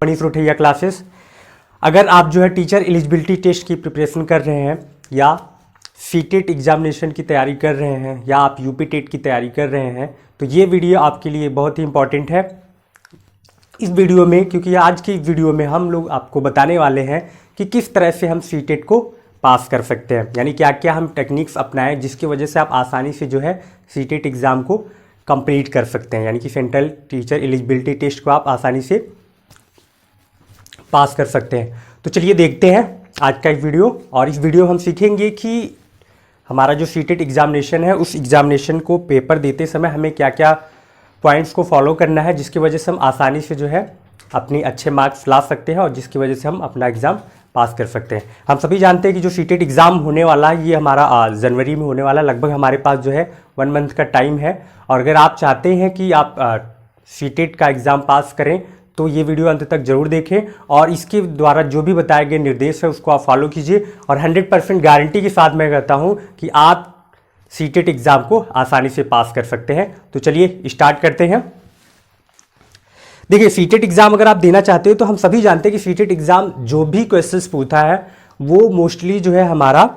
Manish रोठैया classes. अगर आप जो है टीचर एलिजिबिलिटी टेस्ट की प्रिपरेशन कर रहे हैं या सीटेट एग्जामिनेशन की तैयारी कर रहे हैं या आप यूपी टेट की तैयारी कर रहे हैं तो ये वीडियो आपके लिए बहुत ही इंपॉर्टेंट है। इस वीडियो में, क्योंकि आज की वीडियो में हम लोग आपको बताने वाले हैं कि किस तरह से हम सीटेट को पास कर सकते हैं, यानी क्या क्या हम टेक्निक्स अपनाएं जिसकी वजह से आप आसानी से जो है सीटेट एग्ज़ाम को कंप्लीट कर सकते हैं, यानी कि सेंट्रल टीचर एलिजिबिलिटी टेस्ट को आप आसानी से पास कर सकते हैं। तो चलिए देखते हैं आज का एक वीडियो, और इस वीडियो हम सीखेंगे कि हमारा जो सीटेट एग्जामिनेशन है उस एग्जामिनेशन को पेपर देते समय हमें क्या क्या पॉइंट्स को फॉलो करना है जिसकी वजह से हम आसानी से जो है अपनी अच्छे मार्क्स ला सकते हैं और जिसकी वजह से हम अपना एग्ज़ाम पास कर सकते हैं। हम सभी जानते हैं कि जो सीटेट एग्ज़ाम होने वाला है ये हमारा जनवरी में होने वाला है। लगभग हमारे पास जो है 1 मंथ का टाइम है, और अगर आप चाहते हैं कि आप सीटेट का एग्ज़ाम पास करें तो ये वीडियो अंत तक जरूर देखें, और इसके द्वारा जो भी बताए गए निर्देश है उसको आप फॉलो कीजिए, और 100% गारंटी के साथ मैं कहता हूँ कि आप सीटेट एग्ज़ाम को आसानी से पास कर सकते हैं। तो चलिए स्टार्ट करते हैं। देखिए, सीटेट एग्ज़ाम अगर आप देना चाहते हो तो हम सभी जानते हैं कि सीटेट एग्ज़ाम जो भी क्वेश्चंस पूछता है वो मोस्टली जो है हमारा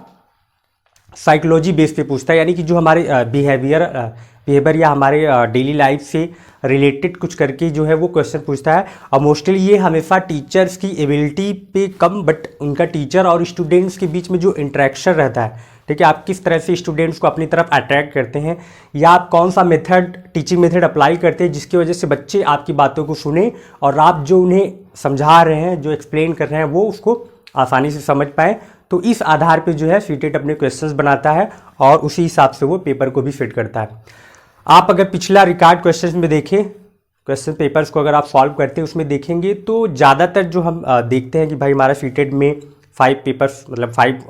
साइकोलॉजी बेस पे पूछता है, यानी कि जो हमारे बिहेवियर या हमारे डेली लाइफ से रिलेटेड कुछ करके जो है वो क्वेश्चन पूछता है। और मोस्टली ये हमेशा टीचर्स की एबिलिटी पे कम, बट उनका टीचर और स्टूडेंट्स के बीच में जो इंटरेक्शन रहता है, ठीक है, आप किस तरह से स्टूडेंट्स को अपनी तरफ अट्रैक्ट करते हैं या आप कौन सा मेथड, टीचिंग मेथड अप्लाई करते हैं जिसकी वजह से बच्चे आपकी बातों को सुने और आप जो उन्हें समझा रहे हैं, जो एक्सप्लेन कर रहे हैं, वो उसको आसानी से समझ पाएँ। तो इस आधार पे जो है सीटेट अपने क्वेश्चंस बनाता है और उसी हिसाब से वो पेपर को भी फिट करता है। आप अगर पिछला रिकॉर्ड क्वेश्चंस में देखें, क्वेश्चन पेपर्स को अगर आप सॉल्व करते हैं उसमें देखेंगे तो ज़्यादातर जो हम देखते हैं कि भाई हमारा सीटेट में 5 पेपर्स मतलब 5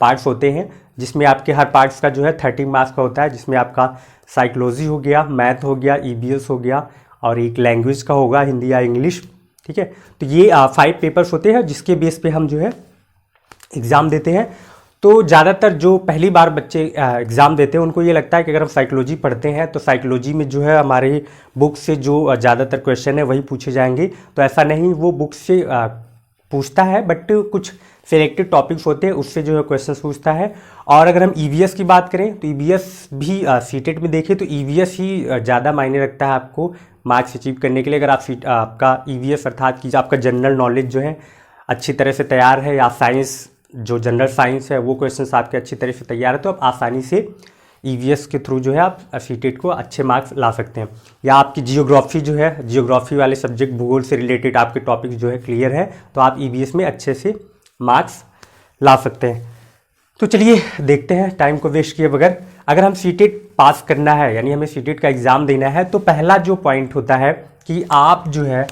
पार्ट्स होते हैं, जिसमें आपके हर पार्ट्स का जो है 30 मार्क्स का होता है, जिसमें आपका साइकोलॉजी हो गया, मैथ हो गया, ईवीएस हो गया और एक लैंग्वेज का होगा, हिंदी या इंग्लिश। ठीक है, तो ये 5 पेपर्स होते हैं जिसके बेस पे हम जो है एग्ज़ाम देते हैं। तो ज़्यादातर जो पहली बार बच्चे एग्ज़ाम देते हैं उनको ये लगता है कि अगर हम साइकोलॉजी पढ़ते हैं तो साइकोलॉजी में जो है हमारे बुक से जो ज़्यादातर क्वेश्चन है वही पूछे जाएंगे। तो ऐसा नहीं, वो बुक से पूछता है, बट कुछ सिलेक्टेड टॉपिक्स होते हैं उससे जो है क्वेश्चन पूछता है। और अगर हम ईवीएस की बात करें तो ईवीएस भी सीटेट में देखें तो ईवीएस ही ज़्यादा मायने रखता है आपको मार्क्स अचीव करने के लिए। अगर आप आपका ईवीएस अर्थात कि आपका जनरल नॉलेज जो है अच्छी तरह से तैयार है, या साइंस जो जनरल साइंस है वो क्वेश्चंस आपके अच्छी तरह से तैयार है, तो आप आसानी से ईवीएस के थ्रू जो है आप सीटेट को अच्छे मार्क्स ला सकते हैं। या आपकी जियोग्राफी जो है, जियोग्राफी वाले सब्जेक्ट, भूगोल से रिलेटेड आपके टॉपिक्स जो है क्लियर है तो आप ईवीएस में अच्छे से मार्क्स ला सकते हैं। तो चलिए देखते हैं टाइम को वेस्ट किए बगैर। अगर हम सीटेट पास करना है, यानी हमें सीटेट का एग्ज़ाम देना है, तो पहला जो पॉइंट होता है कि आप जो है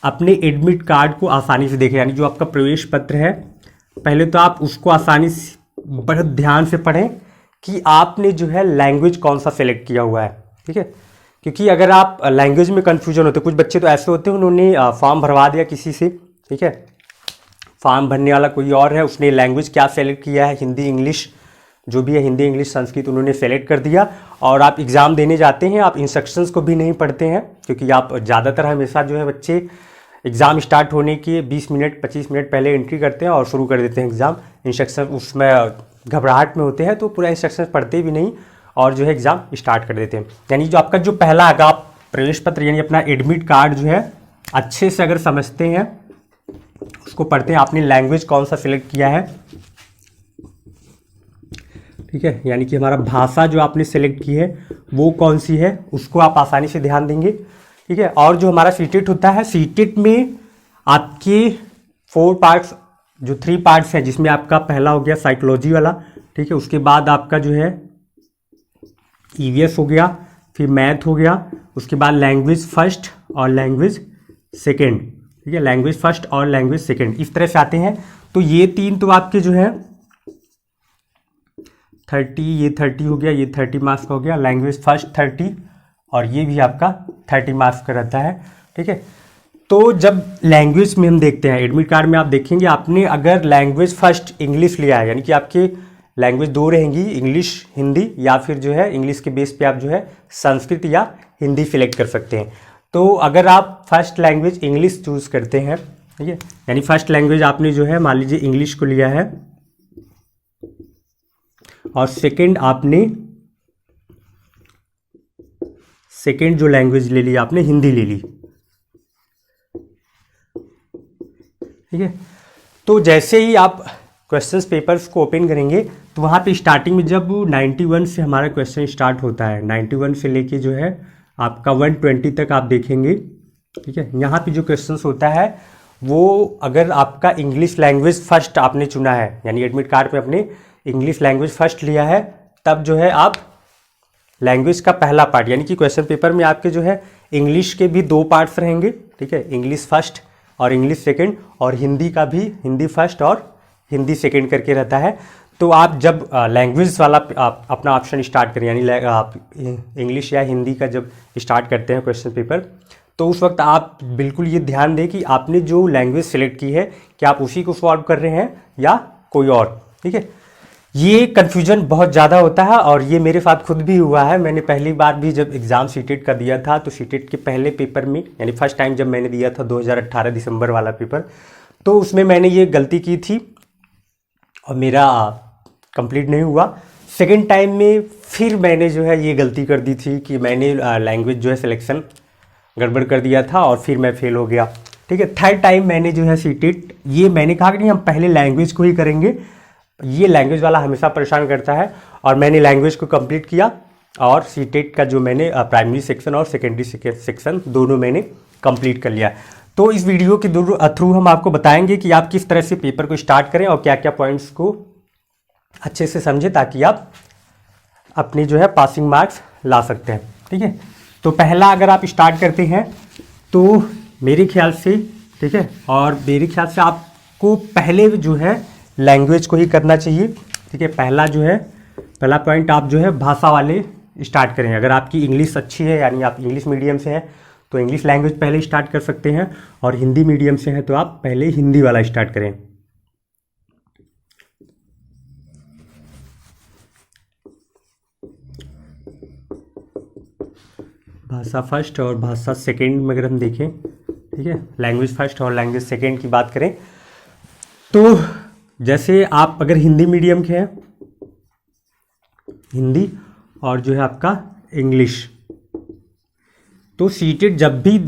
अपने एडमिट कार्ड को आसानी से देखें, यानी जो आपका प्रवेश पत्र है पहले तो आप उसको आसानी से बड़े ध्यान से पढ़ें कि आपने जो है लैंग्वेज कौन सा सेलेक्ट किया हुआ है। ठीक है, क्योंकि अगर आप लैंग्वेज में कन्फ्यूजन होते, कुछ बच्चे तो ऐसे होते हैं उन्होंने फॉर्म भरवा दिया किसी से, ठीक है, फॉर्म भरने वाला कोई और है, उसने लैंग्वेज क्या सेलेक्ट किया है, हिंदी इंग्लिश जो भी है, हिंदी इंग्लिश संस्कृत उन्होंने सेलेक्ट कर दिया, और आप एग्ज़ाम देने जाते हैं, आप इंस्ट्रक्शंस को भी नहीं पढ़ते हैं, क्योंकि आप ज़्यादातर हमेशा जो है बच्चे एग्ज़ाम स्टार्ट होने के 20 मिनट 25 मिनट पहले एंट्री करते हैं और शुरू कर देते हैं एग्ज़ाम। इंस्ट्रक्शन उसमें घबराहट में होते हैं तो पूरा इंस्ट्रक्शन पढ़ते भी नहीं और जो है एग्ज़ाम स्टार्ट कर देते हैं। यानी जो आपका जो पहला अगर आप प्रवेश पत्र यानी अपना एडमिट कार्ड जो है अच्छे से अगर समझते हैं, उसको पढ़ते हैं, आपने लैंग्वेज कौन सा सिलेक्ट किया है, ठीक है, यानी कि हमारा भाषा जो आपने सेलेक्ट की है वो कौन सी है, उसको आप आसानी से ध्यान देंगे। ठीक है, और जो हमारा सीटेट होता है, सीटेट में आपके 4 पार्ट्स जो 3 पार्ट्स हैं, जिसमें आपका पहला हो गया साइकोलॉजी वाला, ठीक है, उसके बाद आपका जो है ईवीएस हो गया, फिर मैथ हो गया, उसके बाद लैंग्वेज फर्स्ट और लैंग्वेज सेकेंड, ठीक है, लैंग्वेज फर्स्ट और लैंग्वेज सेकेंड, इस तरह से आते हैं। तो ये 3 तो आपके जो है 30, ये 30 हो गया, ये 30 मार्क्स का हो गया, लैंग्वेज फर्स्ट 30 और ये भी आपका 30 मार्क्स का रहता है। ठीक है, तो जब लैंग्वेज में हम देखते हैं, एडमिट कार्ड में आप देखेंगे आपने अगर लैंग्वेज फर्स्ट इंग्लिश लिया है, यानी कि आपके लैंग्वेज 2 रहेंगी, इंग्लिश हिंदी, या फिर जो है इंग्लिश के बेस पे आप जो है संस्कृत या हिंदी सिलेक्ट कर सकते हैं। तो अगर आप फर्स्ट लैंग्वेज इंग्लिश चूज़ करते हैं, ठीक है, यानी फर्स्ट लैंग्वेज आपने जो है मान लीजिए इंग्लिश को लिया है और सेकंड जो लैंग्वेज ले ली आपने हिंदी ले ली, ठीक है। तो जैसे ही आप क्वेश्चंस पेपर्स को ओपन करेंगे तो वहाँ पे स्टार्टिंग में जब 91 से हमारा क्वेश्चन स्टार्ट होता है, 91 से लेके जो है आपका 120 तक आप देखेंगे, ठीक है। यहाँ पे जो क्वेश्चंस होता है वो अगर आपका इंग्लिश लैंग्वेज फर्स्ट आपने चुना है, यानी एडमिट कार्ड पे अपने इंग्लिश लैंग्वेज फर्स्ट लिया है, तब जो है आप लैंग्वेज का पहला पार्ट, यानी कि क्वेश्चन पेपर में आपके जो है इंग्लिश के भी 2 पार्ट्स रहेंगे, ठीक है, इंग्लिश फर्स्ट और इंग्लिश सेकंड, और हिंदी का भी हिंदी फर्स्ट और हिंदी सेकंड करके रहता है। तो आप जब लैंग्वेज वाला आप अपना ऑप्शन स्टार्ट करें, यानी आप इंग्लिश या हिंदी का जब स्टार्ट करते हैं क्वेश्चन पेपर, तो उस वक्त आप बिल्कुल ये ध्यान दें कि आपने जो लैंग्वेज सेलेक्ट की है क्या आप उसी को सॉल्व कर रहे हैं या कोई और, ठीक है। ये कन्फ्यूजन बहुत ज़्यादा होता है और ये मेरे साथ खुद भी हुआ है। मैंने पहली बार भी जब एग्ज़ाम सीटेट का दिया था तो सीटेट के पहले पेपर में, यानी फर्स्ट टाइम जब मैंने दिया था 2018 दिसंबर वाला पेपर, तो उसमें मैंने ये गलती की थी और मेरा कंप्लीट नहीं हुआ। सेकंड टाइम में फिर मैंने जो है ये गलती कर दी थी कि मैंने लैंग्वेज जो है सिलेक्शन गड़बड़ कर दिया था और फिर मैं फेल हो गया, ठीक है। थर्ड टाइम मैंने जो है सीटेट, ये मैंने कहा कि नहीं हम पहले लैंग्वेज को ही करेंगे, ये लैंग्वेज वाला हमेशा परेशान करता है, और मैंने लैंग्वेज को कंप्लीट किया और सीटेट का जो मैंने प्राइमरी सेक्शन और सेकेंडरी सेक्शन दोनों मैंने कंप्लीट कर लिया। तो इस वीडियो के थ्रू हम आपको बताएंगे कि आप किस तरह से पेपर को स्टार्ट करें और क्या क्या पॉइंट्स को अच्छे से समझें ताकि आप अपनी जो है पासिंग मार्क्स ला सकते हैं, ठीक है। तो पहला अगर आप स्टार्ट करते हैं तो मेरे ख्याल से, ठीक है, और मेरे ख्याल से आपको पहले जो है लैंग्वेज को ही करना चाहिए, ठीक है। पहला पॉइंट आप जो है भाषा वाले स्टार्ट करें। अगर आपकी इंग्लिश अच्छी है, यानी आप इंग्लिश मीडियम से हैं, तो इंग्लिश लैंग्वेज पहले स्टार्ट कर सकते हैं, और हिंदी मीडियम से हैं तो आप पहले हिंदी वाला स्टार्ट करें। भाषा फर्स्ट और भाषा सेकंड में अगर हम देखें, ठीक है, लैंग्वेज फर्स्ट और लैंग्वेज सेकंड की बात करें तो जैसे आप अगर हिंदी मीडियम के हैं, हिंदी और जो है आपका इंग्लिश, तो सीटेट जब भी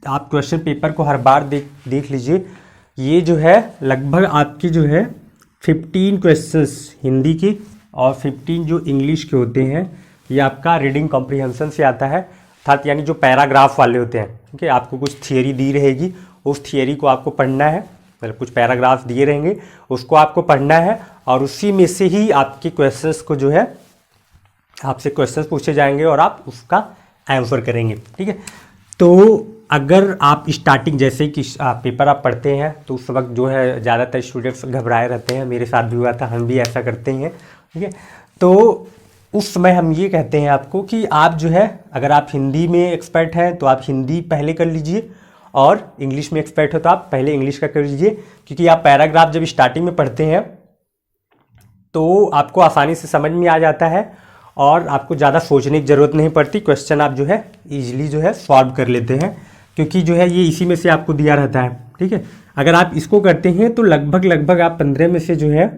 आप क्वेश्चन पेपर को हर बार देख लीजिए, ये जो है लगभग आपकी जो है 15 क्वेश्चंस हिंदी की और 15 जो इंग्लिश के होते हैं, ये आपका रीडिंग कॉम्प्रिहेंशन से आता है, अर्थात यानी जो पैराग्राफ वाले होते हैं, ठीक है। आपको कुछ थियरी दी रहेगी, उस थियरी को आपको पढ़ना है, मतलब कुछ पैराग्राफ दिए रहेंगे उसको आपको पढ़ना है, और उसी में से ही आपके क्वेश्चंस को जो है आपसे क्वेश्चंस पूछे जाएंगे और आप उसका आंसर करेंगे, ठीक है। तो अगर आप स्टार्टिंग जैसे ही कि पेपर आप पढ़ते हैं तो उस वक्त जो है ज़्यादातर स्टूडेंट्स घबराए रहते हैं, मेरे साथ भी हुआ था, हम भी ऐसा करते हैं, ठीक है। तो उस समय हम ये कहते हैं आपको कि आप जो है अगर आप हिंदी में एक्सपर्ट हैं तो आप हिंदी पहले कर लीजिए, और इंग्लिश में एक्सपर्ट हो तो आप पहले इंग्लिश का कर लीजिए, क्योंकि आप पैराग्राफ जब स्टार्टिंग में पढ़ते हैं तो आपको आसानी से समझ में आ जाता है और आपको ज़्यादा सोचने की ज़रूरत नहीं पड़ती, क्वेश्चन आप जो है ईजिली जो है सॉल्व कर लेते हैं, क्योंकि जो है ये इसी में से आपको दिया रहता है, ठीक है। अगर आप इसको करते हैं तो लगभग आप 15 में से जो है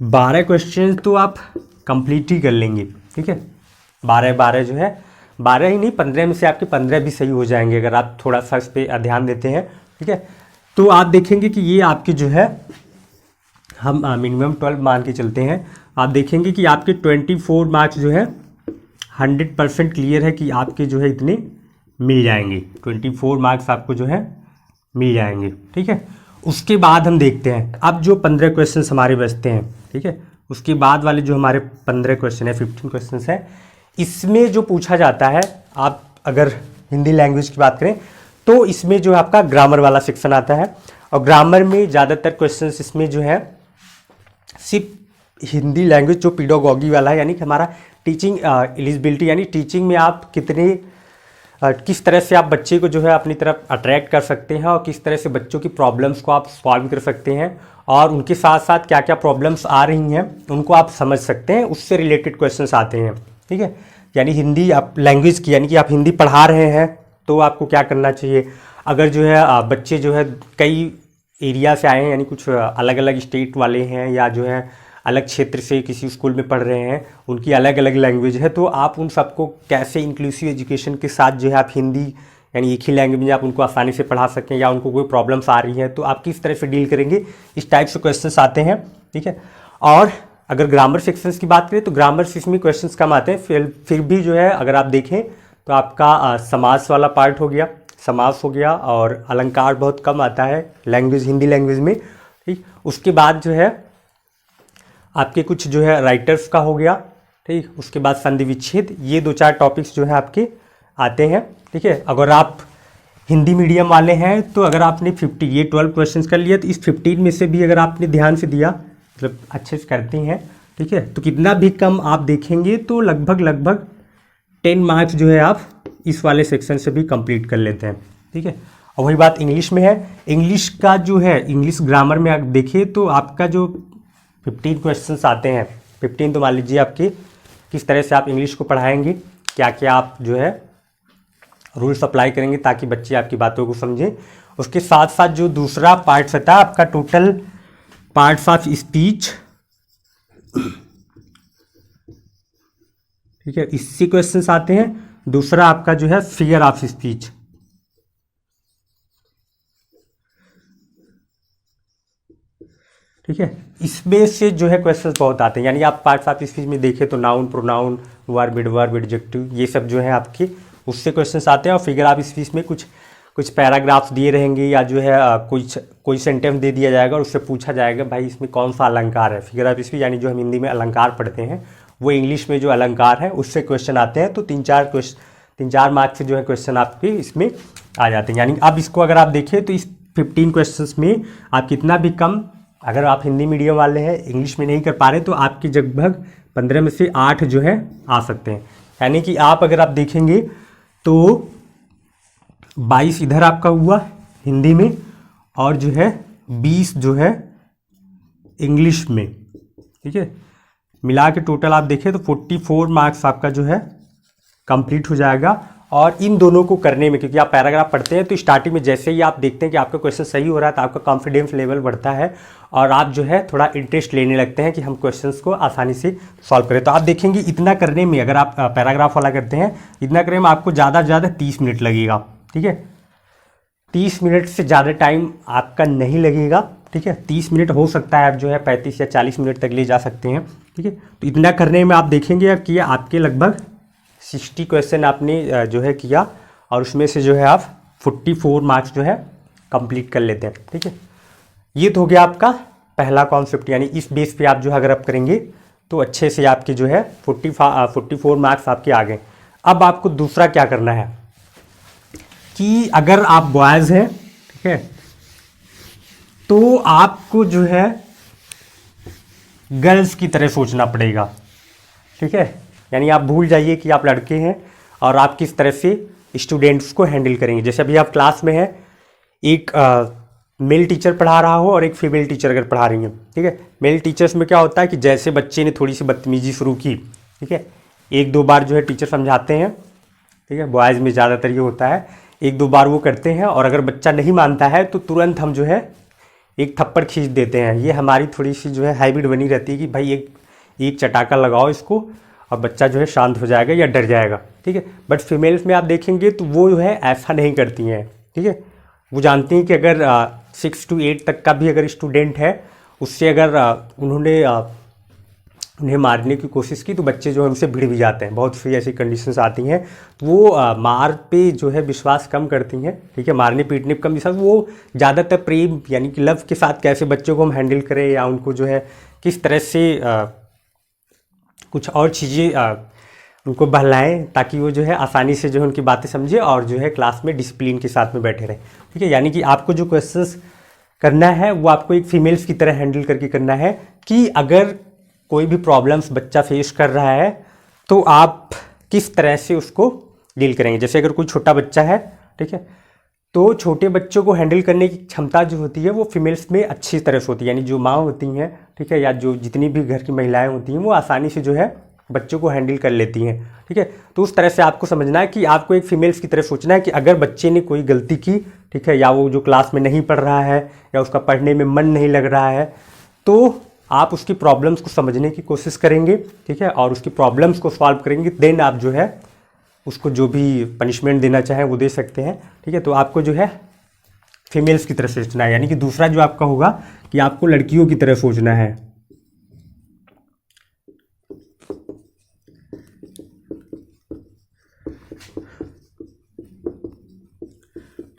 12 क्वेश्चन तो आप कंप्लीट ही कर लेंगे, ठीक है। 12 जो है 12 ही नहीं, 15 में से आपके 15 भी सही हो जाएंगे अगर आप थोड़ा सा इस पर ध्यान देते हैं, ठीक है। तो आप देखेंगे कि ये आपके जो है हम मिनिमम 12 मान के चलते हैं, आप देखेंगे कि आपके 24 मार्क्स जो है 100% क्लियर है कि आपके जो है इतने मिल जाएंगे, 24 मार्क्स आपको जो है मिल जाएंगे, ठीक है। उसके बाद हम देखते हैं अब जो 15 क्वेश्चन हमारे बचते हैं, ठीक है। उसके बाद वाले जो हमारे 15 क्वेश्चन है, 15 क्वेश्चन है, इसमें जो पूछा जाता है, आप अगर हिंदी लैंग्वेज की बात करें तो इसमें जो आपका ग्रामर वाला सेक्शन आता है, और ग्रामर में ज़्यादातर क्वेश्चंस इसमें जो है सिर्फ हिंदी लैंग्वेज जो पीडोगॉगी वाला है, यानी कि हमारा टीचिंग एलिजिबिलिटी, यानी टीचिंग में आप किस तरह से आप बच्चे को जो है अपनी तरफ अट्रैक्ट कर सकते हैं और किस तरह से बच्चों की प्रॉब्लम्स को आप सॉल्व कर सकते हैं, और उनके साथ साथ क्या क्या प्रॉब्लम्स आ रही हैं उनको आप समझ सकते हैं, उससे रिलेटेड क्वेश्चंस आते हैं, ठीक है। यानी हिंदी आप लैंग्वेज की, यानी कि आप हिंदी पढ़ा रहे हैं तो आपको क्या करना चाहिए। अगर जो है बच्चे जो है कई एरिया से आए हैं, यानी कुछ अलग अलग स्टेट वाले हैं या जो है अलग क्षेत्र से किसी स्कूल में पढ़ रहे हैं, उनकी अलग अलग लैंग्वेज है, तो आप उन सबको कैसे इंक्लूसिव एजुकेशन के साथ जो है आप हिंदी यानी एक ही लैंग्वेज में आप उनको आसानी से पढ़ा सकें, या उनको कोई प्रॉब्लम्स आ रही हैं तो आप किस तरह से डील करेंगे, इस टाइप से क्वेश्चंस आते हैं। ठीक है। और अगर ग्रामर सेक्शंस की बात करें तो ग्रामर सेक्शन में क्वेश्चंस कम आते हैं, फिर भी जो है अगर आप देखें तो आपका समास वाला पार्ट हो गया, समास हो गया, और अलंकार बहुत कम आता है लैंग्वेज, हिंदी लैंग्वेज में। ठीक। उसके बाद जो है आपके कुछ जो है राइटर्स का हो गया। ठीक। उसके बाद संधि विच्छेद, ये 2-4 टॉपिक्स जो है आपके आते हैं। ठीक है। अगर आप हिंदी मीडियम वाले हैं तो अगर आपने 12 क्वेश्चंस कर लिया तो इस 15 में से भी अगर आपने ध्यान से दिया, मतलब अच्छे से करते हैं, ठीक है, तो कितना भी कम आप देखेंगे तो लगभग 10 मार्क्स जो है आप इस वाले सेक्शन से भी कंप्लीट कर लेते हैं। ठीक है। और वही बात इंग्लिश में है। इंग्लिश का जो है, इंग्लिश ग्रामर में आप देखिए तो आपका जो 15 क्वेश्चंस आते हैं, 15 तो मान लीजिए आपके किस तरह से आप इंग्लिश को पढ़ाएंगे, क्या क्या आप जो है रूल्स अप्लाई करेंगे ताकि बच्चे आपकी बातों को समझें। उसके साथ साथ जो दूसरा पार्ट्स रहता है आपका टोटल पार्ट्स ऑफ स्पीच, ठीक है, इससे क्वेश्चंस आते हैं। दूसरा आपका जो है फिगर ऑफ स्पीच, ठीक है, इसमें से जो है क्वेश्चंस बहुत आते हैं। यानी आप पार्ट्स ऑफ स्पीच में देखें तो नाउन, प्रोनाउन, वर्ब, एडजेक्टिव, ये सब जो है आपके उससे क्वेश्चंस आते हैं। और फिगर ऑफ स्पीच में कुछ पैराग्राफ्स दिए रहेंगे या जो है कोई सेंटेंस दे दिया जाएगा और उससे पूछा जाएगा भाई इसमें कौन सा अलंकार है। फिगर ऑफ स्पीच यानी जो हम हिंदी में अलंकार पढ़ते हैं वो इंग्लिश में जो अलंकार है उससे क्वेश्चन आते हैं। तो 3-4 मार्क्स से जो है क्वेश्चन आपके इसमें आ जाते हैं। यानी अब इसको अगर आप देखें तो इस 15 क्वेश्चंस में आप कितना भी कम, अगर आप हिंदी मीडियम वाले हैं इंग्लिश में नहीं कर पा रहे तो आपके लगभग 15 में से 8 जो है आ सकते हैं। यानी कि आप अगर आप देखेंगे तो 22 इधर आपका हुआ हिंदी में और जो है 20 जो है इंग्लिश में। ठीक है। मिला के टोटल आप देखें तो 44 मार्क्स आपका जो है कंप्लीट हो जाएगा। और इन दोनों को करने में, क्योंकि आप पैराग्राफ पढ़ते हैं तो स्टार्टिंग में जैसे ही आप देखते हैं कि आपका क्वेश्चन सही हो रहा है तो आपका कॉन्फिडेंस लेवल बढ़ता है और आप जो है थोड़ा इंटरेस्ट लेने लगते हैं कि हम क्वेश्चंस को आसानी से सॉल्व करें। तो आप देखेंगे इतना करने में, अगर आप पैराग्राफ वाला करते हैं, इतना करने में आपको ज़्यादा से ज़्यादा 30 मिनट लगेगा। ठीक है। 30 मिनट से ज़्यादा टाइम आपका नहीं लगेगा। ठीक है। 30 मिनट हो सकता है आप जो है 35 या 40 मिनट तक ले जा सकते हैं। ठीक है। तो इतना करने में आप देखेंगे कि आपके लगभग 60 क्वेश्चन आपने जो है किया और उसमें से जो है आप 44 मार्क्स जो है कंप्लीट कर लेते हैं। ठीक है। ये तो हो गया आपका पहला कॉन्सेप्ट, यानी इस बेस पे आप जो है अगर आप करेंगे तो अच्छे से आपके जो है 44 मार्क्स आपके आ गए। अब आपको दूसरा क्या करना है कि अगर आप बॉयज़ हैं, ठीक है, तो आपको जो है गर्ल्स की तरह सोचना पड़ेगा। ठीक है। यानी आप भूल जाइए कि आप लड़के हैं और आप किस तरह से स्टूडेंट्स को हैंडल करेंगे। जैसे अभी आप क्लास में हैं, एक मेल टीचर पढ़ा रहा हो और एक फीमेल टीचर अगर पढ़ा रही हैं। ठीक है। मेल टीचर्स में क्या होता है कि जैसे बच्चे ने थोड़ी सी बदतमीजी शुरू की, ठीक है, 1-2 बार जो है टीचर समझाते हैं। ठीक है। बॉयज़ में ज़्यादातर ये होता है, 1-2 बार वो करते हैं और अगर बच्चा नहीं मानता है तो तुरंत हम जो है एक थप्पड़ खींच देते हैं। ये हमारी थोड़ी सी जो है हैबिट बनी रहती है कि भाई एक चटाका लगाओ इसको और बच्चा जो है शांत हो जाएगा या डर जाएगा। ठीक है। बट फीमेल्स में आप देखेंगे तो वो जो है ऐसा नहीं करती हैं। ठीक है। वो जानती हैं कि अगर 6 to 8 तक का भी अगर स्टूडेंट है, उससे अगर उन्हें मारने की कोशिश की तो बच्चे जो है उनसे भिड़ भी जाते हैं। बहुत सी ऐसी कंडीशंस आती हैं तो वो मार पे जो है विश्वास कम करती हैं। ठीक है। मारने पीटने पे कम विश्वास, वो ज़्यादातर प्रेम यानी कि लव के साथ कैसे बच्चों को हम हैंडल करें या उनको जो है किस तरह से कुछ और चीज़ें उनको बहलाएं ताकि वो जो है आसानी से जो है उनकी बातें समझे और जो है क्लास में डिसिप्लिन के साथ में बैठे रहें। ठीक है। यानी कि आपको जो क्वेश्चंस करना है वो आपको एक फीमेल्स की तरह हैंडल करके करना है कि अगर कोई भी प्रॉब्लम्स बच्चा फेस कर रहा है तो आप किस तरह से उसको डील करेंगे। जैसे अगर कोई छोटा बच्चा है, ठीक है, तो छोटे बच्चों को हैंडल करने की क्षमता जो होती है वो फीमेल्स में अच्छी तरह से होती है। यानी जो माँ होती हैं, ठीक है, या जो जितनी भी घर की महिलाएं होती हैं वो आसानी से जो है बच्चों को हैंडल कर लेती हैं, ठीक है। तो उस तरह से आपको समझना है कि आपको एक फीमेल्स की तरह सोचना है कि अगर बच्चे ने कोई गलती की, ठीक है, या वो जो क्लास में नहीं पढ़ रहा है या उसका पढ़ने में मन नहीं लग रहा है, तो आप उसकी प्रॉब्लम्स को समझने की कोशिश करेंगे, ठीक है, और उसकी प्रॉब्लम्स को सॉल्व करेंगे। देन आप जो है उसको जो भी पनिशमेंट देना चाहें वो दे सकते हैं, ठीक है। तो आपको जो है फीमेल्स की तरह सोचना है, यानी कि दूसरा जो आपका होगा कि आपको लड़कियों की तरह सोचना है,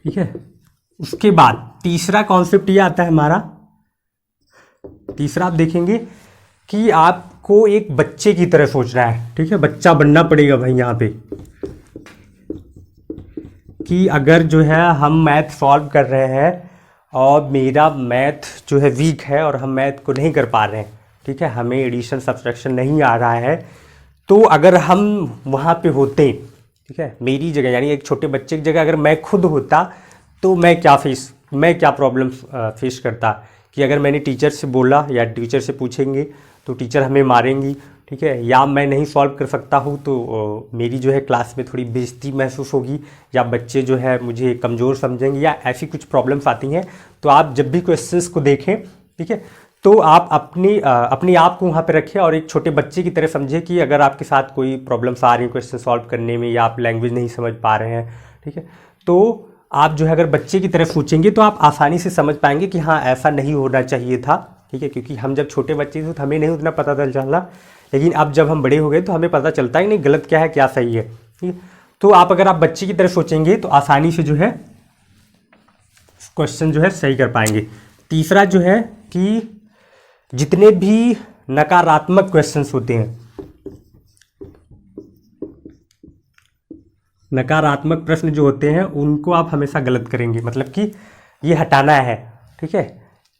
ठीक है। उसके बाद तीसरा कॉन्सेप्ट ये आता है हमारा, तीसरा आप देखेंगे कि आपको एक बच्चे की तरह सोचना है, ठीक है। बच्चा बनना पड़ेगा भाई यहाँ पे, कि अगर जो है हम मैथ सॉल्व कर रहे हैं और मेरा मैथ जो है वीक है और हम मैथ को नहीं कर पा रहे हैं, ठीक है, हमें एडिशन सब्सट्रैक्शन नहीं आ रहा है, तो अगर हम वहाँ पे होते, ठीक है, मेरी जगह यानी एक छोटे बच्चे की जगह अगर मैं खुद होता तो मैं क्या प्रॉब्लम फेस करता, कि अगर मैंने टीचर से बोला या टीचर से पूछेंगे तो टीचर हमें मारेंगी, ठीक है, या मैं नहीं सॉल्व कर सकता हूँ तो मेरी जो है क्लास में थोड़ी बेइज्जती महसूस होगी, या बच्चे जो है मुझे कमज़ोर समझेंगे, या ऐसी कुछ प्रॉब्लम्स आती हैं। तो आप जब भी क्वेश्चंस को देखें, ठीक है, तो आप अपने आप को वहाँ पे रखें और एक छोटे बच्चे की तरह समझें कि अगर आपके साथ कोई प्रॉब्लम्स आ रही हैं क्वेश्चन सॉल्व करने में, या आप लैंग्वेज नहीं समझ पा रहे हैं, ठीक है, तो आप जो है अगर बच्चे की तरह सोचेंगे तो आप आसानी से समझ पाएंगे कि हाँ ऐसा नहीं होना चाहिए था, ठीक है। क्योंकि हम जब छोटे बच्चे थे तो हमें नहीं उतना पता चला, लेकिन अब जब हम बड़े हो गए तो हमें पता चलता है कि नहीं गलत क्या है क्या सही है, ठीक है। तो अगर आप बच्चे की तरह सोचेंगे तो आसानी से जो है क्वेश्चन जो है सही कर पाएंगे। तीसरा जो है कि जितने भी नकारात्मक क्वेश्चंस होते हैं, नकारात्मक प्रश्न जो होते हैं उनको आप हमेशा गलत करेंगे, मतलब कि ये हटाना है, ठीक है,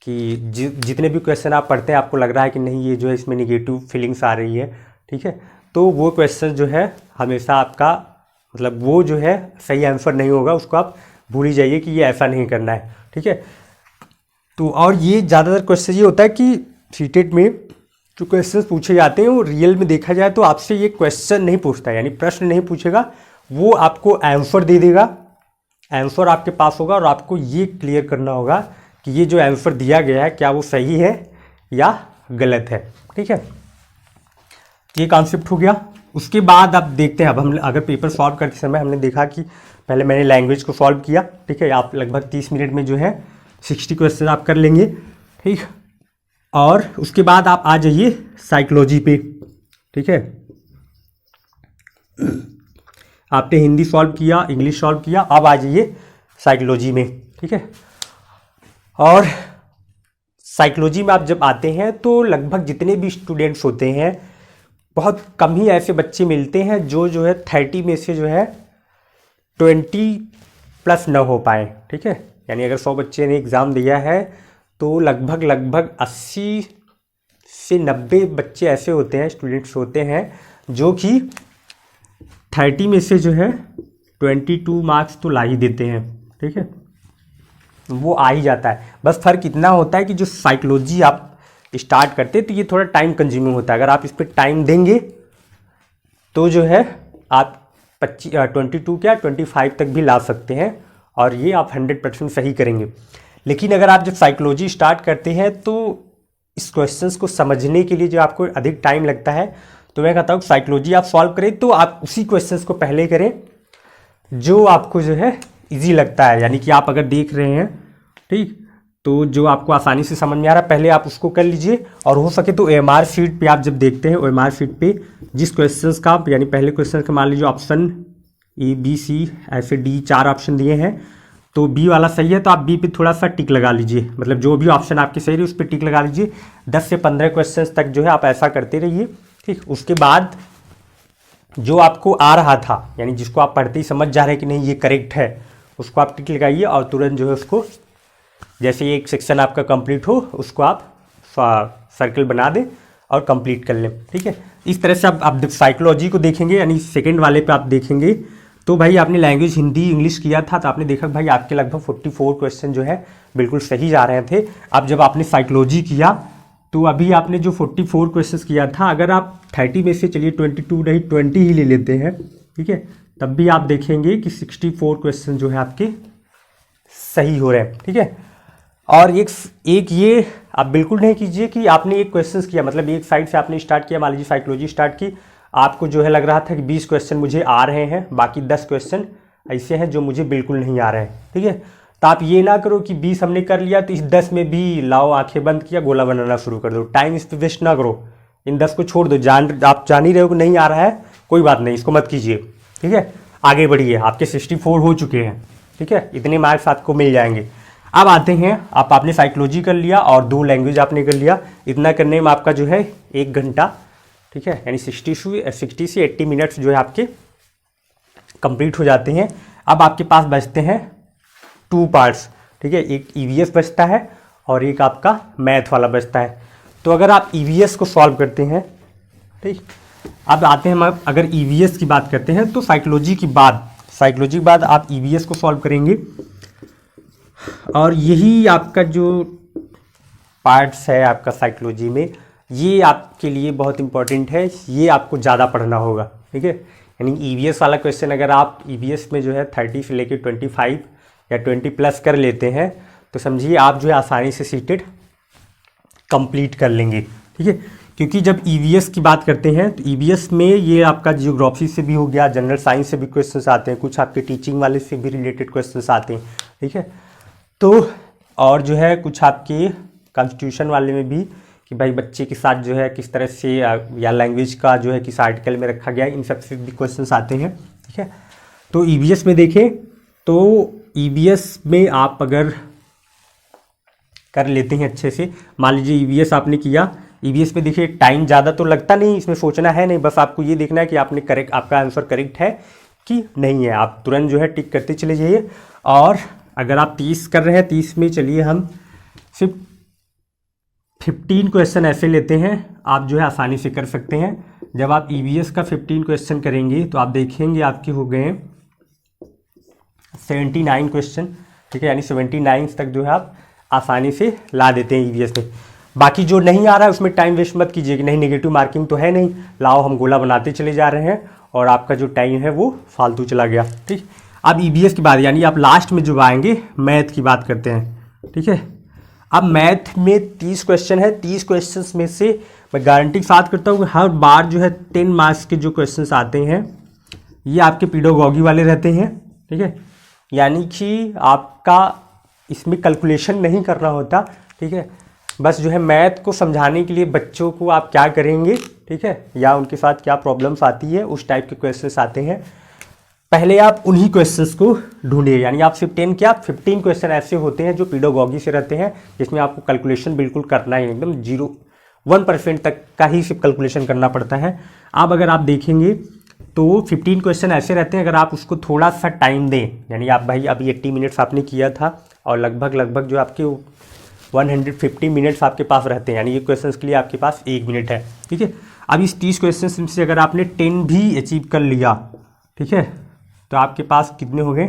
कि जितने भी क्वेश्चन आप पढ़ते हैं आपको लग रहा है कि नहीं ये जो है इसमें निगेटिव फीलिंग्स आ रही है, ठीक है, तो वो क्वेश्चन जो है हमेशा आपका मतलब वो जो है सही आंसर नहीं होगा, उसको आप भूल ही जाइए कि ये ऐसा नहीं करना है, ठीक है। तो और ये ज़्यादातर क्वेश्चन ये होता है कि सीटेट में जो क्वेश्चन पूछे जाते हैं वो रियल में देखा जाए तो आपसे ये क्वेश्चन नहीं पूछता है, यानी प्रश्न नहीं पूछेगा, वो आपको आंसर दे देगा, आंसर आपके पास होगा और आपको ये क्लियर करना होगा कि ये जो आंसर दिया गया है क्या वो सही है या गलत है, ठीक है। ये कॉन्सेप्ट हो गया। उसके बाद आप देखते हैं, अब हम अगर पेपर सॉल्व करते समय हमने देखा कि पहले मैंने लैंग्वेज को सॉल्व किया, ठीक है, आप लगभग 30 मिनट में जो है 60 क्वेश्चन आप कर लेंगे, ठीक। और उसके बाद आप आ जाइए साइकोलॉजी पे, ठीक है। आपने हिंदी सॉल्व किया, इंग्लिश सॉल्व किया, अब आ जाइए साइकोलॉजी में, ठीक है। और साइकोलॉजी में आप जब आते हैं तो लगभग जितने भी स्टूडेंट्स होते हैं बहुत कम ही ऐसे बच्चे मिलते हैं जो है 30 में से जो है 20+ न हो पाए, ठीक है। यानी अगर 100 बच्चे ने एग्ज़ाम दिया है तो लगभग 80 से 90 बच्चे ऐसे होते हैं, स्टूडेंट्स होते हैं जो कि 30 में से जो है 22 मार्क्स तो ला ही देते हैं, ठीक है, वो आ ही जाता है। बस फ़र्क इतना होता है कि जो साइकोलॉजी आप स्टार्ट करते हैं तो ये थोड़ा टाइम कंज्यूमिंग होता है, अगर आप इस पर टाइम देंगे तो जो है आप 22 क्या 25 तक भी ला सकते हैं और ये आप 100% सही करेंगे। लेकिन अगर आप जब साइकोलॉजी स्टार्ट करते हैं तो इस क्वेश्चंस को समझने के लिए जो आपको अधिक टाइम लगता है, तो मैं कहता हूँ साइकोलॉजी आप सॉल्व करें तो आप उसी क्वेश्चंस को पहले करें जो आपको जो है इजी लगता है। यानी कि आप अगर देख रहे हैं, ठीक, तो जो आपको आसानी से समझ में आ रहा है पहले आप उसको कर लीजिए, और हो सके तो OMR शीट पे आप जब देखते हैं OMR शीट पे जिस क्वेश्चंस का यानी पहले क्वेश्चन का मान लीजिए ऑप्शन A B C ऐसे D 4 ऑप्शन दिए हैं, तो B वाला सही है तो आप B पे थोड़ा सा टिक लगा लीजिए, मतलब जो भी ऑप्शन आपके सही है उस पर टिक लगा लीजिए। 10 से 15 क्वेश्चन तक जो है आप ऐसा करते रहिए, ठीक। उसके बाद जो आपको आ रहा था यानी जिसको आप पढ़ते ही समझ जा रहे हैं कि नहीं ये करेक्ट है, उसको आप टिक लगाइए और तुरंत जो है उसको जैसे एक सेक्शन आपका कंप्लीट हो उसको आप सर्कल बना दें और कंप्लीट कर लें, ठीक है। इस तरह से आप साइकोलॉजी को देखेंगे, यानी सेकंड वाले पे आप देखेंगे तो भाई आपने लैंग्वेज हिंदी इंग्लिश किया था तो आपने देखा भाई आपके लगभग 44 क्वेश्चन जो है बिल्कुल सही जा रहे थे। अब जब आपने साइकोलॉजी किया तो अभी आपने जो 44 क्वेश्चंस किया था, अगर आप 30 में से चलिए 22 नहीं 20 ही ले लेते हैं, ठीक है, तब भी आप देखेंगे कि 64 क्वेश्चन जो है आपके सही हो रहे हैं, ठीक है। और एक ये आप बिल्कुल नहीं कीजिए कि आपने एक क्वेश्चंस किया, मतलब एक साइड से आपने स्टार्ट किया, मान लीजिए साइकोलॉजी स्टार्ट की, आपको जो है लग रहा था कि 20 क्वेश्चन मुझे आ रहे हैं, बाकी 10 क्वेश्चन ऐसे हैं जो मुझे बिल्कुल नहीं आ रहे हैं, ठीक है। तो आप ये ना करो कि 20 हमने कर लिया तो इस 10 में भी लाओ आंखें बंद किया गोला बनाना शुरू कर दो, टाइम इस पर वेस्ट ना करो, इन 10 को छोड़ दो। आप जान ही रहे हो कि नहीं आ रहा है, कोई बात नहीं, इसको मत कीजिए, ठीक है। आगे बढ़िए, आपके 64 हो चुके हैं, ठीक है, इतने मार्क्स आपको मिल जाएंगे। अब आते हैं, आपने साइकोलॉजी कर लिया और 2 लैंग्वेज आपने कर लिया, इतना करने में आपका जो है 1 घंटा, ठीक है, यानी 60 से 80 मिनट्स जो है आपके कंप्लीट हो जाते हैं। अब आपके पास बचते हैं 2 पार्ट्स, ठीक है, एक ईवीएस बचता है और एक आपका मैथ वाला बचता है। तो अगर आप ईवीएस को सॉल्व करते हैं, ठीक, अब आते हैं हम, अगर ईवीएस की बात करते हैं तो साइकोलॉजी के बाद आप ईवीएस को सॉल्व करेंगे, और यही आपका जो पार्ट्स है आपका साइकोलॉजी में, ये आपके लिए बहुत इंपॉर्टेंट है, ये आपको ज़्यादा पढ़ना होगा, ठीक है। यानी ईवीएस वाला क्वेश्चन अगर आप ईवीएस में जो है 30 से लेकर 25 या 20 प्लस कर लेते हैं तो समझिए आप जो है आसानी से सीटेड कंप्लीट कर लेंगे, ठीक है। क्योंकि जब ईवीएस की बात करते हैं तो ईवीएस में ये आपका जियोग्राफी से भी हो गया, जनरल साइंस से भी क्वेश्चंस आते हैं, कुछ आपके टीचिंग वाले से भी रिलेटेड क्वेश्चंस आते हैं, ठीक है। तो और जो है कुछ आपके कॉन्स्टिट्यूशन वाले में भी कि भाई बच्चे के साथ जो है किस तरह से या लैंग्वेज का जो है किस आर्टिकल में रखा गया, इन सब से भी क्वेश्चंस आते हैं, ठीक है। तो ईवीएस में देखें तो ईवीएस में आप अगर कर लेते हैं अच्छे से, मान लीजिए ईवीएस आपने किया, ईवीएस में देखिए टाइम ज़्यादा तो लगता नहीं, इसमें सोचना है नहीं, बस आपको ये देखना है कि आपने करेक्ट, आपका आंसर करेक्ट है कि नहीं है, आप तुरंत जो है टिक करते चले जाइए। और अगर आप 30 कर रहे हैं, 30 में चलिए हम सिर्फ 15 क्वेश्चन ऐसे लेते हैं, आप जो है आसानी से कर सकते हैं। जब आप ईवीएस का 15 क्वेश्चन करेंगे तो आप देखेंगे आपके हो गए 79 क्वेश्चन, ठीक है, यानी 79 तक जो है आप आसानी से ला देते हैं ईवीएस में। बाकी जो नहीं आ रहा है उसमें टाइम वेस्ट मत कीजिए कि नहीं नेगेटिव मार्किंग तो है नहीं, लाओ हम गोला बनाते चले जा रहे हैं और आपका जो टाइम है वो फालतू चला गया, ठीक। अब ईवीएस की बात, यानी आप लास्ट में जो आएंगे मैथ की बात करते हैं, ठीक है। अब मैथ में 30 क्वेश्चन है, 30 क्वेश्चंस में से मैं गारंटी के साथ करता हूँ कि हर बार जो है 10 मार्क्स के जो क्वेश्चंस आते हैं ये आपके पेडागॉजी वाले रहते हैं, ठीक है। यानी कि आपका इसमें कैलकुलेशन नहीं करना होता, ठीक है, बस जो है मैथ को समझाने के लिए बच्चों को आप क्या करेंगे, ठीक है, या उनके साथ क्या प्रॉब्लम्स आती है उस टाइप के क्वेश्चंस आते हैं, पहले आप उन्हीं क्वेश्चंस को ढूंढिए। यानी आप सिर्फ 10 क्या 15 क्वेश्चन ऐसे होते हैं जो पेडागॉजी से रहते हैं, जिसमें आपको कैलकुलेशन बिल्कुल करना है, एकदम 1% तक का ही सिर्फ कैलकुलेशन करना पड़ता है। अब अगर आप देखेंगे तो 15 क्वेश्चन ऐसे रहते हैं, अगर आप उसको थोड़ा सा टाइम दें, यानी आप भाई अभी 80 मिनट्स आपने किया था और लगभग जो आपके 150 मिनट्स आपके पास रहते हैं, यानी ये क्वेश्चंस के लिए आपके पास 1 मिनट है, ठीक है। अब इस 30 क्वेश्चन से अगर आपने 10 भी अचीव कर लिया, ठीक है, तो आपके पास कितने हो गए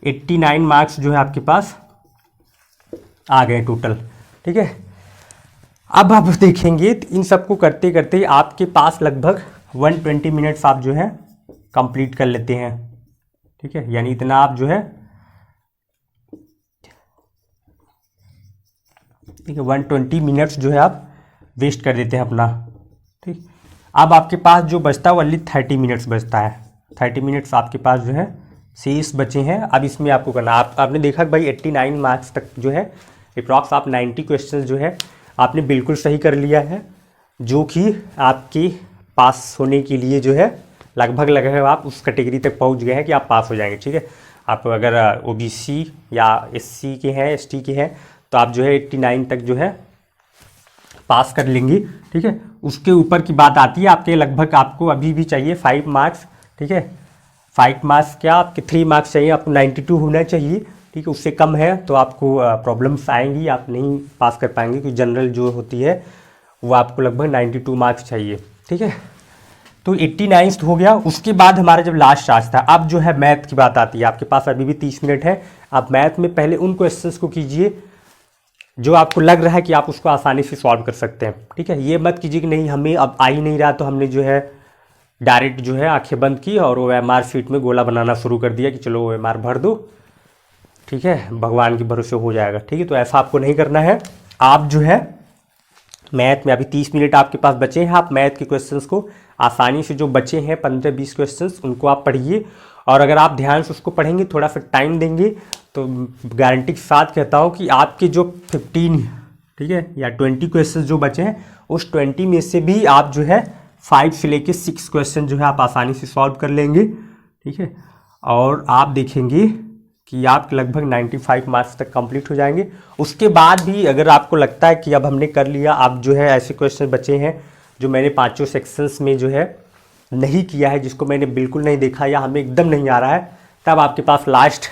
89 मार्क्स जो है आपके पास आ गए टोटल, ठीक है। अब आप देखेंगे तो इन सबको करते करते आपके पास लगभग 120 मिनट्स आप जो है कंप्लीट कर लेते हैं, ठीक है, यानी इतना आप जो है, ठीक है, 120 मिनट्स जो है आप वेस्ट कर देते हैं अपना, ठीक। अब आपके पास जो बचता है वो ओनली 30 मिनट्स बचता है, 30 मिनट्स आपके पास जो है शेष बचे हैं। अब इसमें आपको करना, आपने देखा कि भाई 89 मार्क्स तक जो है अप्रॉक्स आप 90 क्वेश्चन जो है आपने बिल्कुल सही कर लिया है, जो कि आपके पास होने के लिए जो है लगभग आप उस कैटेगरी तक पहुंच गए हैं कि आप पास हो जाएंगे, ठीक है। आप अगर ओबीसी या एससी के हैं, एसटी के हैं, तो आप जो है 89 तक जो है पास कर लेंगे, ठीक है। उसके ऊपर की बात आती है आपके, लगभग आपको अभी भी चाहिए 5 मार्क्स, ठीक है, 5 मार्क्स क्या आपके 3 मार्क्स चाहिए, आपको 92 होना चाहिए, ठीक है। उससे कम है तो आपको प्रॉब्लम्स आएंगी, आप नहीं पास कर पाएंगे, क्योंकि जनरल जो होती है वो आपको लगभग 92 मार्क्स चाहिए, ठीक है। तो 89 हो गया। उसके बाद हमारा जब लास्ट चार्ज था, अब जो है मैथ की बात आती है, आपके पास अभी भी 30 मिनट है। आप मैथ में पहले उन क्वेश्चंस को कीजिए जो आपको लग रहा है कि आप उसको आसानी से सॉल्व कर सकते हैं। ठीक है, ये मत कीजिए कि नहीं हमें अब आ ही नहीं रहा तो हमने जो है डायरेक्ट जो है आंखें बंद की और OMR शीट में गोला बनाना शुरू कर दिया कि चलो OMR भर दो, ठीक है, भगवान के भरोसे हो जाएगा। ठीक है, तो ऐसा आपको नहीं करना है। आप जो है मैथ में अभी 30 मिनट आपके पास बचे हैं, आप मैथ के क्वेश्चंस को आसानी से जो बचे हैं 15-20 क्वेश्चंस उनको आप पढ़िए, और अगर आप ध्यान से उसको पढ़ेंगे, थोड़ा सा टाइम देंगे, तो गारंटी के साथ कहता हूँ कि आपके जो 15 ठीक है या 20 क्वेश्चंस जो बचे हैं उस 20 में से भी आप जो है 5 से लेके 6 क्वेश्चन जो है आप आसानी से सॉल्व कर लेंगे। ठीक है, और आप देखेंगे कि आप लगभग 95 मार्क्स तक कंप्लीट हो जाएंगे। उसके बाद भी अगर आपको लगता है कि अब हमने कर लिया, आप जो है ऐसे क्वेश्चन बचे हैं जो मैंने पांचों सेक्शंस में जो है नहीं किया है, जिसको मैंने बिल्कुल नहीं देखा या हमें एकदम नहीं आ रहा है, तब आपके पास लास्ट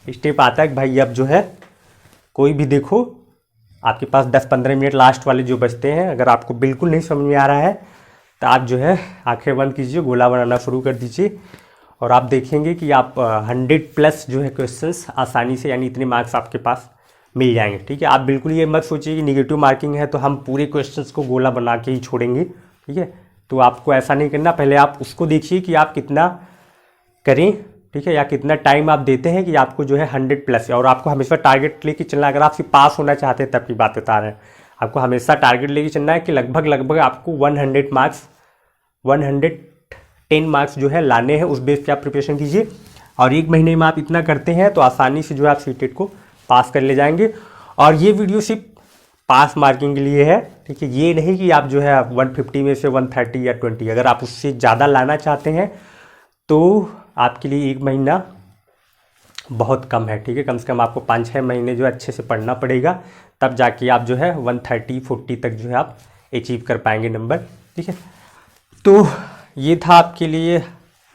स्टेप आता है कि भाई अब जो है कोई भी देखो, आपके पास 10-15 मिनट लास्ट वाले जो बचते हैं, अगर आपको बिल्कुल नहीं समझ में आ रहा है तो आप जो है आंखें बंद कीजिए, गोला बनाना शुरू कर दीजिए, और आप देखेंगे कि आप 100+ जो है क्वेश्चंस आसानी से, यानी इतने मार्क्स आपके पास मिल जाएंगे। ठीक है, आप बिल्कुल ये मत सोचिए कि निगेटिव मार्किंग है तो हम पूरे क्वेश्चंस को गोला बना के ही छोड़ेंगे। ठीक है, तो आपको ऐसा नहीं करना, पहले आप उसको देखिए कि आप कितना करें, ठीक है, या कितना टाइम आप देते हैं कि आपको जो है 100+ और आपको हमेशा टारगेट लेके चलना। अगर आप सिर्फ पास होना चाहते हैं तब की बात बता रहे हैं, आपको हमेशा टारगेट लेके चलना है कि लगभग आपको 100 मार्क्स 110 मार्क्स जो है लाने हैं, उस बेस पे आप प्रिपरेशन कीजिए, और 1 महीने में आप इतना करते हैं तो आसानी से जो है आप सीटेट को पास कर ले जाएंगे। और ये वीडियो सिर्फ पास मार्किंग के लिए है। ठीक है, ये नहीं कि आप जो है 150 में से 130 या 20, अगर आप उससे ज़्यादा लाना चाहते हैं तो आपके लिए 1 महीना बहुत कम है। ठीक है, कम से कम आपको 5-6 महीने जो है अच्छे से पढ़ना पड़ेगा, तब जाके आप जो है 130-40 तक जो है आप अचीव कर पाएंगे नंबर। ठीक है, तो ये था आपके लिए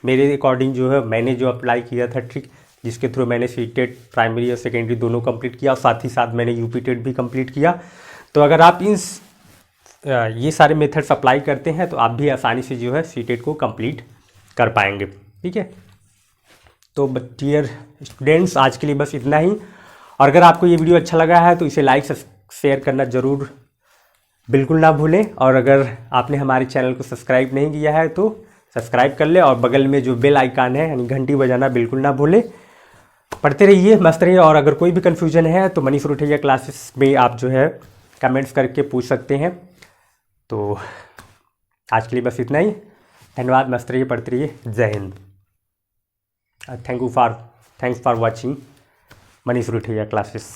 मेरे अकॉर्डिंग जो है मैंने जो अप्लाई किया था ट्रिक, जिसके थ्रू मैंने सीटेट प्राइमरी और सेकेंडरी दोनों कंप्लीट किया, और साथ ही साथ मैंने यूपी टेट भी कंप्लीट किया। तो अगर आप ये सारे मेथड्स अप्लाई करते हैं तो आप भी आसानी से जो है सीटेट को कंप्लीट कर पाएंगे। ठीक है, तो डियर स्टूडेंट्स, आज के लिए बस इतना ही, और अगर आपको ये वीडियो अच्छा लगा है तो इसे लाइक शेयर करना ज़रूर बिल्कुल ना भूलें, और अगर आपने हमारे चैनल को सब्सक्राइब नहीं किया है तो सब्सक्राइब कर ले, और बगल में जो बेल आइकन है यानी घंटी बजाना बिल्कुल ना भूलें। पढ़ते रहिए, मस्त रहिए, और अगर कोई भी कन्फ्यूजन है तो मनीष रुठैया क्लासेस में आप जो है कमेंट्स करके पूछ सकते हैं। तो आज के लिए बस इतना ही, धन्यवाद, मस्त रहिए, पढ़ते रहिए, जय Hind. Thanks for watching Manish Ruthaiya classes.